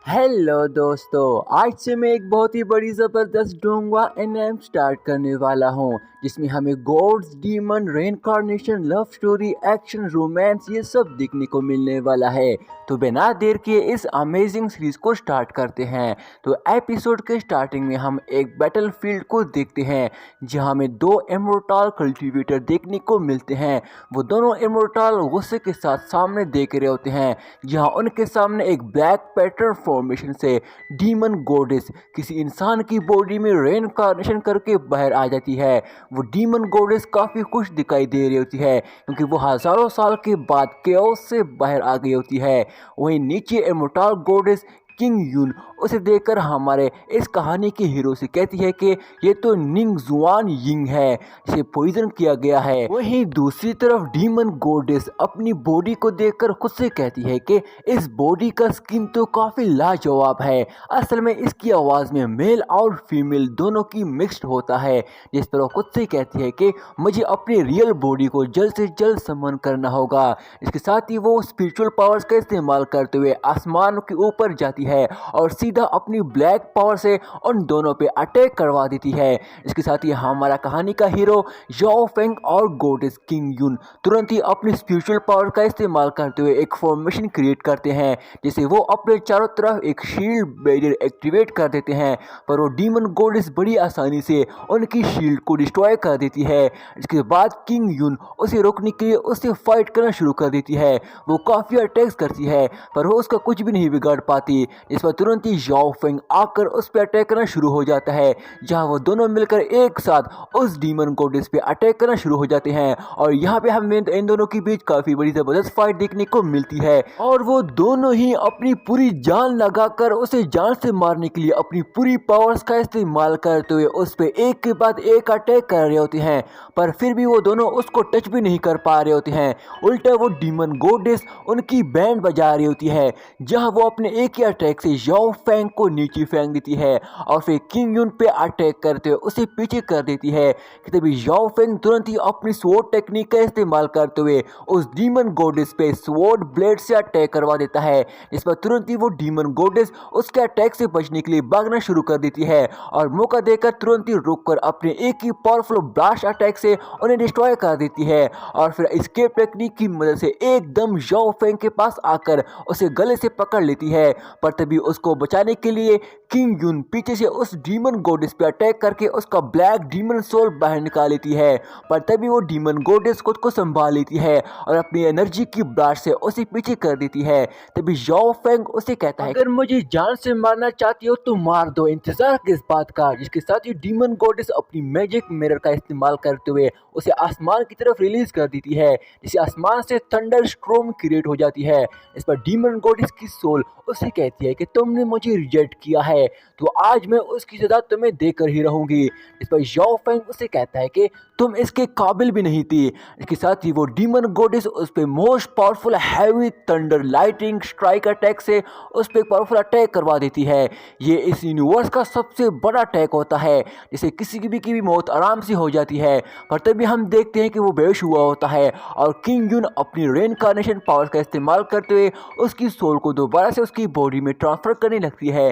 Hello दोस्तों, आज से मैं एक बहुत ही बड़ी ज़बरदस्त डोंगवा एनएम स्टार्ट करने वाला हूँ जिसमें हमें gods, demon, reincarnation, love story, action, romance ये सब देखने को मिलने वाला है। तो बिना देर किए इस अमेजिंग सीरीज को स्टार्ट करते हैं। तो एपिसोड के स्टार्टिंग में हम एक बैटलफील्ड को देखते हैं जहाँ हमें दो इमोर्टल कल्टीवेटर देखने को मिलते हैं। वो दोनों इमोर्टल गुस्से के साथ सामने देख रहे होते हैं जहाँ उनके सामने एक ब्लैक पैटर्न फॉर्मेशन से डीमन गॉडेस किसी इंसान की बॉडी में रेनकार्नेशन करके बाहर आ जाती है। वो डीमन गॉडेस काफ़ी खुश दिखाई दे रही होती है क्योंकि वो हज़ारों साल के बाद केओस से बाहर आ गई होती है। वहीं नीचे इमोर्टल गॉडेस किंग यून उसे देखकर हमारे इस कहानी के हीरो से कहती है कि ये तो निंग जुआन यिंग है, इसे पॉइजन किया गया है। वहीं दूसरी तरफ डीमन गॉडेस अपनी बॉडी को देखकर खुद से कहती है कि इस बॉडी का स्किन तो काफ़ी लाजवाब है। असल में इसकी आवाज़ में मेल और फीमेल दोनों की मिक्स्ड होता है, जिस पर वो खुद से कहती है कि मुझे अपनी रियल बॉडी को जल्द से जल्द समन करना होगा। इसके साथ ही वो स्पिरिचुअल पावर्स का इस्तेमाल करते हुए आसमान के ऊपर जाती है और सीधा अपनी ब्लैक पावर से उन दोनों पे अटैक करवा देती है। इसके साथ ही हमारा कहानी का हीरो याओ फेंग और गॉडेस किंग यून तुरंत ही अपनी स्पिरिचुअल पावर का इस्तेमाल करते हुए एक फॉर्मेशन क्रिएट करते हैं जिसे वो अपने चारों तरफ एक शील्ड बैरियर एक्टिवेट कर देते हैं, पर वो डीमन गॉडेस बड़ी आसानी से उनकी शील्ड को डिस्ट्रॉय कर देती है। इसके बाद किंग यून उसे रोकने के लिए उससे फाइट करना शुरू कर देती है। वो काफ़ी अटैक्स करती है पर वो उसका कुछ भी नहीं बिगाड़ पाती। इस पर तुरंत ही याओ फेंग आकर उस पर अटैक करना शुरू हो जाता है, जहां वो दोनों मिलकर एक साथ उस डीमन गॉडेस पे अटैक करना शुरू हो जाते हैं। और यहाँ पे हमें इन दोनों के बीच काफी बड़ी जबरदस्त फाइट देखने को मिलती है और वो दोनों ही अपनी पूरी जान लगाकर उसे जान से मारने के लिए अपनी पूरी पावर्स का इस्तेमाल करते हुए उस पर एक के बाद एक अटैक कर रहे होते हैं, पर फिर भी वो दोनों उसको टच भी नहीं कर पा रहे होते हैं। उल्टा वो डीमन गॉडेस उनकी बैंड बजा रही होती है, जहां वो अपने एक ही अटैक से याओ फेंग को नीचे फेंक देती है और फिर किंग यून पे अटैक करते हुए उसे पीछे कर देती है। तभी याओ फेंग तुरंत ही अपनी स्वॉर्ड टेक्निक का इस्तेमाल करते हुए उस डीमन गॉडेस पे स्वॉर्ड ब्लेड से अटैक करवा देता है, जिस पर तुरंत ही वो डीमन गॉडेस उसके अटैक से बचने के लिए भागना शुरू कर देती है और मौका देकर तुरंत ही रुककर अपने एक ही पावरफुल ब्लास्ट अटैक से उन्हें डिस्ट्रॉय कर देती है। और फिर एस्केप टेक्निक की मदद से एकदम याओ फेंग के पास आकर उसे गले से पकड़ लेती है, पर तभी उसको बचाने के लिए किंग यून पीछे से उस डीमन गॉडेस पे अटैक करके उसका ब्लैक डीमन सोल बाहर निकाल लेती है, पर तभी वो डीमन गॉडेस खुद को संभाल लेती है और अपनी एनर्जी की ब्लास्ट से उसे पीछे कर देती है। तभी याओ फेंग उसे कहता है, अगर मुझे जान से मारना चाहती हो तो मार दो, इंतजार किस बात का। जिसके साथ ही डीमन गॉडेस अपनी मैजिक मिरर का इस्तेमाल करते हुए उसे आसमान की तरफ रिलीज कर देती है, जिससे आसमान से थंडर स्ट्रोम क्रिएट हो जाती है। इस पर डीमन गॉडेस की सोल उसे कहती है कि तुमने मुझे रिजेक्ट किया है तो आज मैं उसकी सजा तुम्हें देकर ही रहूंगी। इस पर याओ फेंग उसे कहता है कि तुम इसके काबिल भी नहीं थी। इसके साथ ही वो डीमन गॉडेस उस पर most powerful heavy thunder lighting strike attack से उस पर पावरफुल अटैक करवा देती है। ये इस यूनिवर्स का सबसे बड़ा अटैक होता है जिसे किसी की भी मौत आराम से हो जाती है, पर तभी हम देखते हैं कि वो बेहोश हुआ होता है और किंग यून अपनी रेनकार्नेशन पावर्स का इस्तेमाल करते हुए उसकी सोल को दोबारा से उसकी बॉडी में ट्रांसफर करने लगती है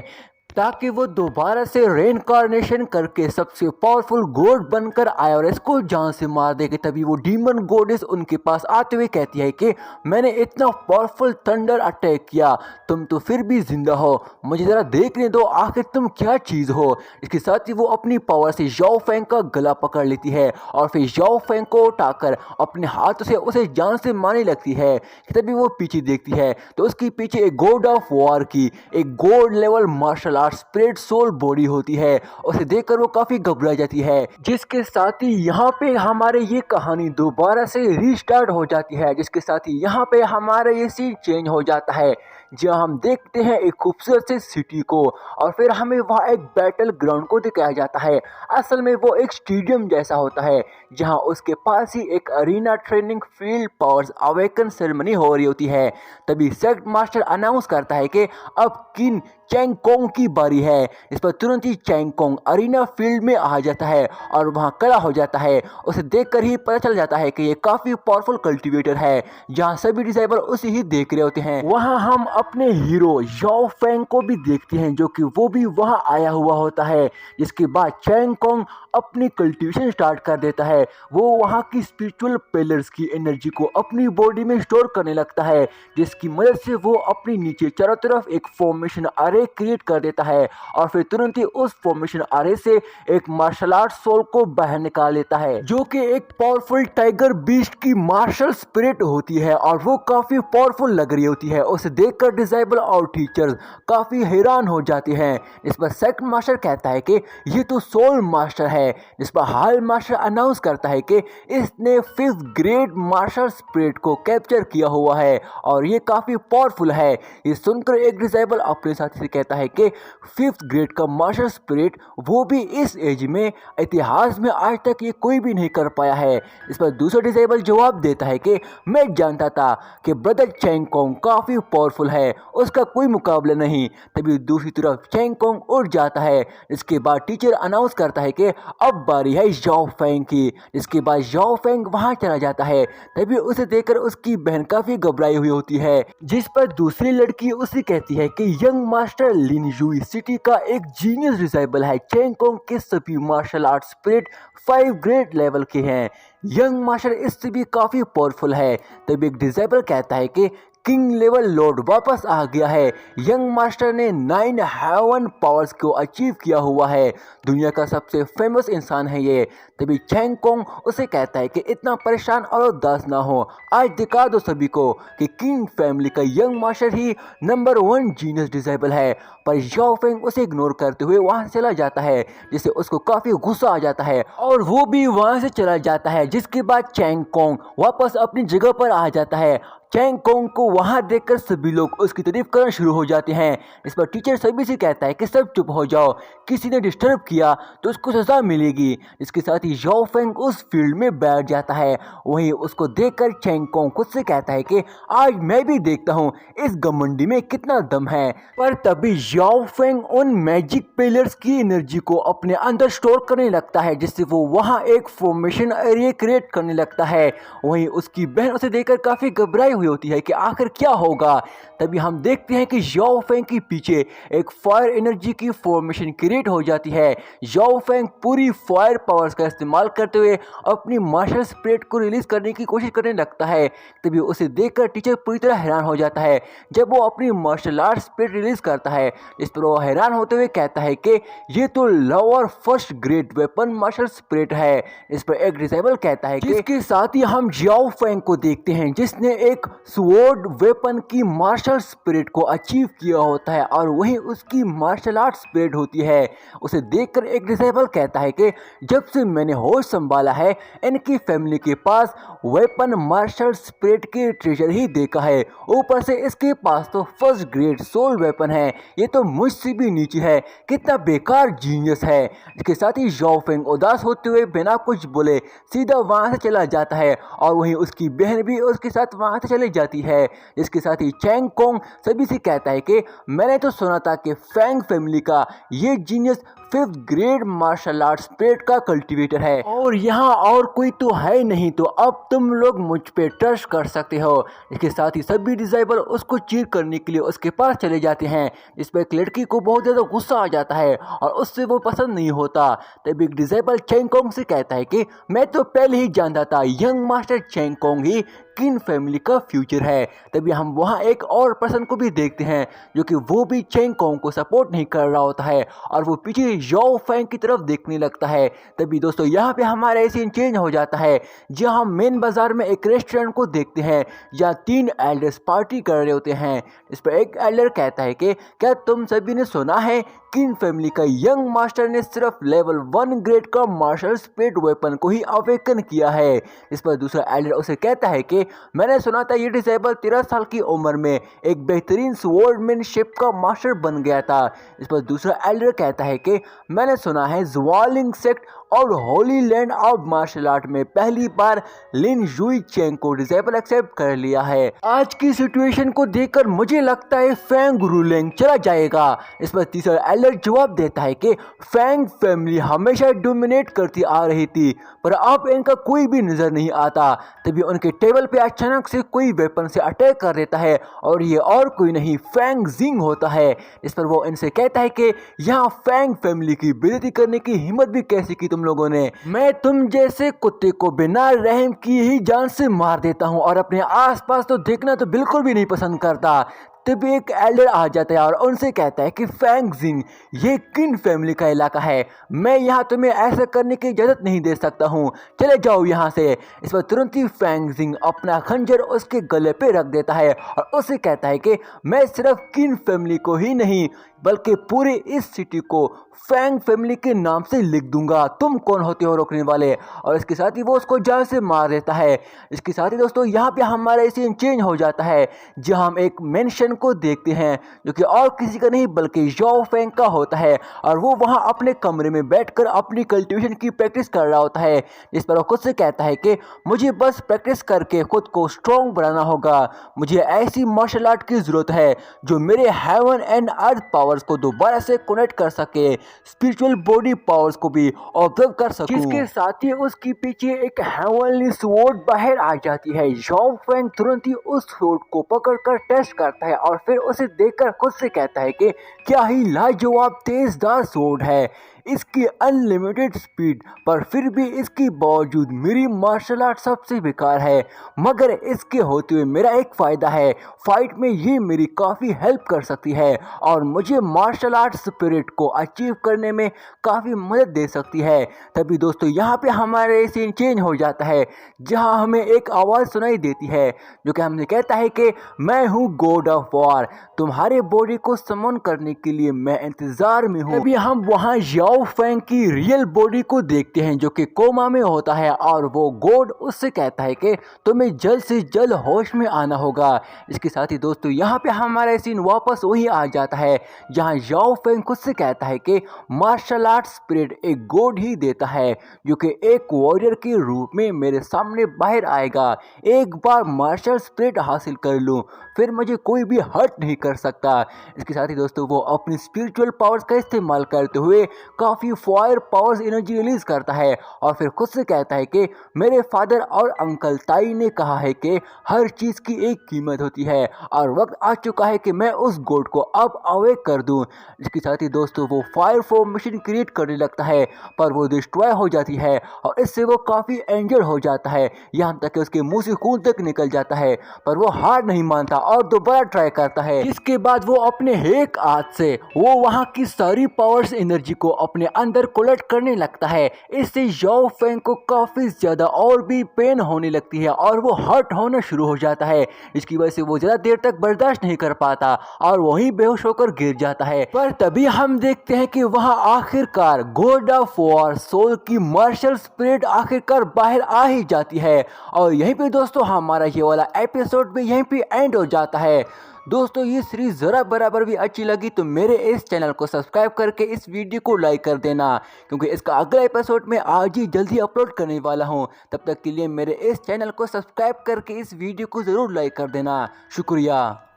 ताकि वो दोबारा से रेनकार्नेशन करके सबसे पावरफुल गॉड बनकर आईआरएस को जान से मार देगी। तभी वो डीमन गॉडेस उनके पास आते हुए कहती है कि मैंने इतना पावरफुल थंडर अटैक किया, तुम तो फिर भी जिंदा हो, मुझे ज़रा देखने दो आखिर तुम क्या चीज़ हो। इसके साथ ही वो अपनी पावर से याओ फेंग का गला पकड़ लेती है और फिर याओ फेंग को उठाकर अपने हाथों से उसे जान से मारने लगती है। तभी वो पीछे देखती है तो उसके पीछे एक गॉड ऑफ वॉर की एक god level martial spirit soul body होती है। उसे देखकर वो काफी घबरा जाती है, जिसके साथ ही यहाँ पे हमारे ये कहानी दोबारा से रीस्टार्ट हो जाती है। जिसके साथ ही यहाँ पे हमारा ये सीन चेंज हो जाता है जहाँ हम देखते हैं एक खूबसूरत से सिटी को और फिर हमें वहाँ एक बैटल ग्राउंड को दिखाया जाता है। असल में वो एक स्टेडियम जैसा होता है जहाँ उसके पास ही एक arena training field powers awaken ceremony हो रही होती है। तभी सेक्ट मास्टर अनाउंस करता है कि अब किन चैंग कोंग की बारी है। इस पर तुरंत ही चैंग कोंग अरीना फील्ड में आ जाता है और वहां खड़ा हो जाता है। उसे देखकर ही पता चल जाता है कि ये काफी पावरफुल कल्टीवेटर है। जहां सभी डिसाइबल उसे ही देख रहे होते हैं, वहां हम अपने हीरो याओ फेंग को भी देखते हैं जो कि वो भी वहां आया हुआ होता है। जिसके बाद चैंग कोंग अपनी कल्टीवेशन स्टार्ट कर देता है। वो वहां की स्पिरिचुअल पिलर्स की एनर्जी को अपनी बॉडी में स्टोर करने लगता है, जिसकी मदद से वो अपनी नीचे चारों तरफ एक फॉर्मेशन अरे क्रिएट कर देता है और फिर तुरंत ही उस फॉर्मेशन अरे से एक मार्शल आर्ट सोल को बाहर निकाल लेता है, जो कि एक पावरफुल टाइगर बीस्ट की मार्शल स्पिरिट होती है और वो काफी पावरफुल लग रही होती है। उसे देखकर डिसेबल और टीचर्स काफी हैरान हो जाते हैं। इस पर सेकंड मास्टर कहता है कि ये तो सोल मास्टर है। इस पर हाल मास्टर अनाउंस करता है कि इसने 5th ग्रेड मार्शल स्पिरिट को कैप्चर किया हुआ है और ये काफी पावरफुल है। ये सुनकर एक डिसेबल अपने साथी से कहता है कि 5th ग्रेड का मार्शल स्पिरिट, वो भी इस एज में, इतिहास में आज तक ये कोई भी नहीं कर पाया है। इस पर दूसरा डिसेबल जवाब देता है कि मैं जानता था कि ब्रदर चैंग कोंग काफी पावरफुल है, उसका कोई मुकाबला नहीं। तभी दूसरी तरफ चैंग कोंग उड़ जाता है। इसके बाद टीचर अनाउंस करता है कि अब बारी है याओ फेंग की। इसके बाद याओ फेंग वहां चला जाता है। तभी उसे देखकर उसकी बहन काफी घबराई हुई होती है, जिस पर दूसरी लड़की उसे कहती है कि young master Lin Yue city का एक जीनियस डिसेबल है। चैंग कोंग के सभी martial art spirit 5 grade level के हैं। यंग मास्टर इससे भी काफी पावरफुल है। तभी एक डिसेबल कहता है कि किंग लेवल लॉर्ड वापस आ गया है। यंग मास्टर ने 9 हेवन पावर्स को अचीव किया हुआ है। दुनिया का सबसे फेमस इंसान है ये। तभी चैंग कोंग उसे कहता है कि इतना परेशान और उदास ना हो, आज दिखा दो सभी को कि किंग फैमिली का यंग मास्टर ही नंबर 1 जीनियस डिसेबल है। पर याओ फेंग उसे इग्नोर करते हुए वहां से चला जाता है, जिससे उसको काफी गुस्सा आ जाता है और वो भी वहां से चला जाता है। जिसके बाद चैंग कोंग वापस अपनी जगह पर आ जाता है। चैंग कोंग को वहां देखकर सभी लोग उसकी तारीफ करना शुरू हो जाते हैं। इस पर टीचर सभी से कहता है कि सब चुप हो जाओ, किसी ने डिस्टर्ब किया तो उसको सजा मिलेगी। इसके साथ ही याओ फेंग उस फील्ड में बैठ जाता है। वहीं उसको देखकर चैंग कोंग खुद से कहता है कि आज मैं भी देखता हूँ इस घमंडी में कितना दम है। पर तभी याओ फेंग उन मैजिक पिलर्स की एनर्जी को अपने अंदर स्टोर करने लगता है, जिससे वो वहां एक फॉर्मेशन एरिया क्रिएट करने लगता है। वहीं उसकी बहन उसे देखकर काफी घबराई हुई होती है कि आखिर क्या होगा। तभी हम देखते हैं कि याओ फेंग के पीछे एक फायर एनर्जी की फॉर्मेशन क्रिएट हो जाती है। याओ फेंग पूरी फायर पावर्स का इस्तेमाल करते हुए अपनी मार्शल स्पिरिट को रिलीज करने की कोशिश करने लगता है। तभी उसे देखकर टीचर पूरी तरह हैरान हो जाता है जब वो अपनी मार्शल आर्ट स्पिरिट रिलीज करता है। इस पर वो हैरान होते हुए कहता है कि ये तो lower 1st grade weapon martial spirit है। इस पर एक डिसेबल कहता है कि इसके साथ ही हम याओ फेंग को देखते हैं जिसने एक स्वॉर्ड वेपन की मार्शल स्पिरिट को अचीव किया होता है और वही उसकी मार्शल आर्ट स्पिरिट होती है। उसे देखकर एक डिसेबल कहता है कि जब से मैंने होश संभाला है इनकी फैमिली के पास वेपन मार्शल स्पिरिट की ट्रेजर ही देखा है, ऊपर से इसके पास तो 1st ग्रेड सोल वेपन है। ये तो मुझसे भी नीचे है, कितना बेकार जीनियस है। इसके साथ ही याओ फेंग उदास होते हुए बिना कुछ बोले सीधा वहां से चला जाता है और वहीं उसकी बहन भी उसके साथ वहां से चली जाती है। इसके साथ ही चैंग कोंग सभी से कहता है कि मैंने तो सुना था कि फैंग फैमिली का ये genius 5th grade martial art spirit का कल्टीवेटर है और यहाँ और कोई तो है नहीं, तो अब तुम लोग मुझ पे ट्रस्ट कर सकते हो। इसके साथ ही सभी डिसेबल उसको चीट करने के लिए उसके पास चले जाते हैं। इस पर एक लड़की को बहुत ज़्यादा गुस्सा आ जाता है और उससे वो पसंद नहीं होता। तभी एक डिसेबल चैंग कोंग से कहता है कि मैं तो पहले ही जानता था यंग मास्टर चैंग कोंग ही किन फैमिली का फ्यूचर है। तभी हम वहाँ एक और पर्सन को भी देखते हैं जो कि वो भी चैंग कोंग को सपोर्ट नहीं कर रहा होता है और वो पीछे याओ फेंग की तरफ देखने लगता है। तभी दोस्तों यहाँ पे हमारा सीन चेंज हो जाता है जहाँ हम मेन बाजार में एक रेस्टोरेंट को देखते हैं जहाँ 3 एल्डर्स पार्टी कर रहे होते हैं। इस पर एक एल्डर कहता है कि क्या तुम सभी ने सुना है किन फैमिली का यंग मास्टर ने सिर्फ लेवल 1 ग्रेड का मार्शल स्पिरिट वेपन को ही अवेकन किया है। इस पर दूसरा एल्डर उसे कहता है कि मैंने सुना था ये डिसेबल 13 साल की उम्र में एक बेहतरीन स्वॉर्डमैनशिप का मास्टर बन गया था। इस पर दूसरा एल्डर कहता है कि मैंने सुना है ज्वालिंग सेक्ट और holy land of martial art में पहली बार लिन जुई चेंग को डिसेबल एक्सेप्ट कर लिया है। आज की सिचुएशन को देखकर मुझे लगता है फैंग रूलिंग चला जाएगा। इस पर तीसरा एल्डर जवाब देता है कि फैंग फैमिली हमेशा डोमिनेट करती आ रही थी, पर अब इनका कोई भी नजर नहीं आता। तभी उनके टेबल पे अचानक से कोई वेपन से अटैक कर देता है और ये और कोई नहीं फैंग जिंग होता है। इस पर वो इनसे कहता है कि यहाँ फैंग फैमिली की बेइज्जती करने की हिम्मत भी कैसी की तुम लोगों ने। मैं तुम जैसे कुत्ते को बिना रहम किए ही जान से मार देता हूँ और अपने आसपास तो देखना तो बिल्कुल भी नहीं पसंद करता। तभी एक एल्डर आ जाता है और उनसे कहता है कि फैंग जिंग ये किन फैमिली का इलाका है, मैं यहाँ तुम्हें ऐसा करने की इजाज़त नहीं दे सकता हूँ, चले जाओ यहाँ से। इस पर तुरंत ही फैंग जिंग अपना खंजर उसके गले पे रख देता है और उसे कहता है कि मैं सिर्फ किन फैमिली को ही नहीं बल्कि पूरे इस सिटी को फैंग फैमिली के नाम से लिख दूंगा, तुम कौन होते हो रोकने वाले। और इसके साथ ही वो उसको जान से मार देता है। इसके साथ ही दोस्तों यहाँ पे हमारा सीन चेंज हो जाता है, जहाँ हम एक मेंशन को देखते हैं जो कि और किसी का नहीं बल्कि याओ फैंग का होता है और वो वहाँ अपने कमरे में बैठकर अपनी कल्टीवेशन की प्रैक्टिस कर रहा होता है। जिस पर वो खुद से कहता है कि मुझे बस प्रैक्टिस करके खुद को स्ट्रॉन्ग बनाना होगा, मुझे ऐसी मार्शल आर्ट की जरूरत है जो मेरे हेवन एंड अर्थ पावर्स को दोबारा से कनेक्ट कर सके, स्पिरिचुअल बॉडी पावर्स को भी ऑब्जर्व कर सकूं। जिसके साथ ही उसके पीछे एक हेवनली स्वॉर्ड बाहर आ जाती है। याओ फैंग तुरंत ही उस स्वॉर्ड को पकड़कर टेस्ट करता है और फिर उसे देखकर खुद से कहता है कि क्या ही लाजवाब तेजदार स्वॉर्ड है, इसकी अनलिमिटेड स्पीड, पर फिर भी इसके बावजूद मेरी मार्शल आर्ट सबसे बेकार है। मगर इसके होते हुए मेरा एक फ़ायदा है, फाइट में ये मेरी काफ़ी हेल्प कर सकती है और मुझे मार्शल आर्ट स्पिरिट को अचीव करने में काफ़ी मदद दे सकती है। तभी दोस्तों यहाँ पे हमारे सीन चेंज हो जाता है, जहाँ हमें एक आवाज़ सुनाई देती है जो कि हमने कहता है कि मैं हूँ गॉड ऑफ वॉर, तुम्हारे बॉडी को समन करने के लिए मैं इंतज़ार में हूँ। तभी हम वहाँ याओ फैंग की रियल बॉडी को देखते हैं जो कि कोमा में होता है और वो गॉड उससे कहता है कि तुम्हें जल्द से जल्द होश में आना होगा। इसके साथ ही दोस्तों यहाँ पे हमारा सीन वापस वही आ जाता है जहाँ याओ फैंग खुद से कहता है कि मार्शल आर्ट स्पिरिट एक गॉड ही देता है जो कि एक वॉरियर के रूप में मेरे सामने बाहर आएगा। एक बार मार्शल स्पिरिट हासिल कर लूँ फिर मुझे कोई भी हर्ट नहीं कर सकता। इसके साथ ही दोस्तों वो अपनी स्पिरिचुअल पावर्स का इस्तेमाल करते हुए काफ़ी फायर पावर्स एनर्जी रिलीज करता है और फिर खुद से कहता है कि मेरे फादर और अंकल ताई ने कहा है कि हर चीज़ की एक कीमत होती है और वक्त आ चुका है कि मैं उस गॉड को अब अवेक कर दूं। इसके साथ ही दोस्तों वो फायर फॉर्मेशन क्रिएट करने लगता है पर वो डिस्ट्रॉय हो जाती है और इससे वो काफ़ी इंजर्ड हो जाता है, यहाँ तक कि उसके मुंह से खून तक निकल जाता है। पर वो हार नहीं मानता और दोबारा ट्राई करता है। इसके बाद वो अपने एक हाथ से वो वहाँ की सारी पावर्स एनर्जी को अपने अंदर कोलेक्ट करने लगता है। इससे याओ फैंग को काफ़ी ज़्यादा और भी पेन होने लगती है और वो हर्ट होना शुरू हो जाता है। इसकी वजह से वो ज़्यादा देर तक बर्दाश्त नहीं कर पाता और वहीं बेहोश होकर गिर जाता है। पर तभी हम देखते हैं कि वहाँ आखिरकार गॉड ऑफ वॉर सोल की मार्शल स्पिरिट आखिरकार बाहर आ ही जाती है। और यहीं पे दोस्तों हमारा ये वाला एपिसोड भी यहीं पे एंड हो जाता है। दोस्तों ये सीरीज ज़रा बराबर भी अच्छी लगी तो मेरे इस चैनल को सब्सक्राइब करके इस वीडियो को लाइक कर देना, क्योंकि इसका अगला एपिसोड मैं आज ही जल्दी अपलोड करने वाला हूं। तब तक के लिए मेरे इस चैनल को सब्सक्राइब करके इस वीडियो को ज़रूर लाइक कर देना। शुक्रिया।